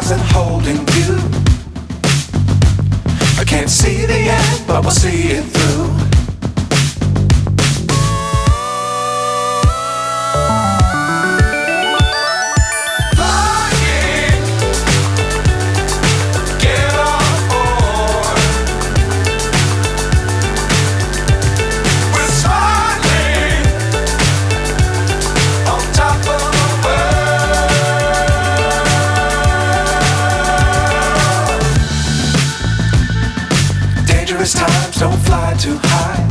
stars and holding you. I can't see the end, but we'll see it through. Times don't fly too high.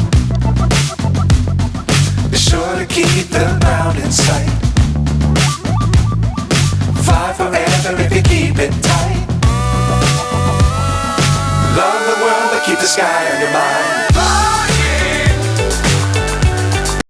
Be sure to keep the ground in sight. Fly forever if you keep it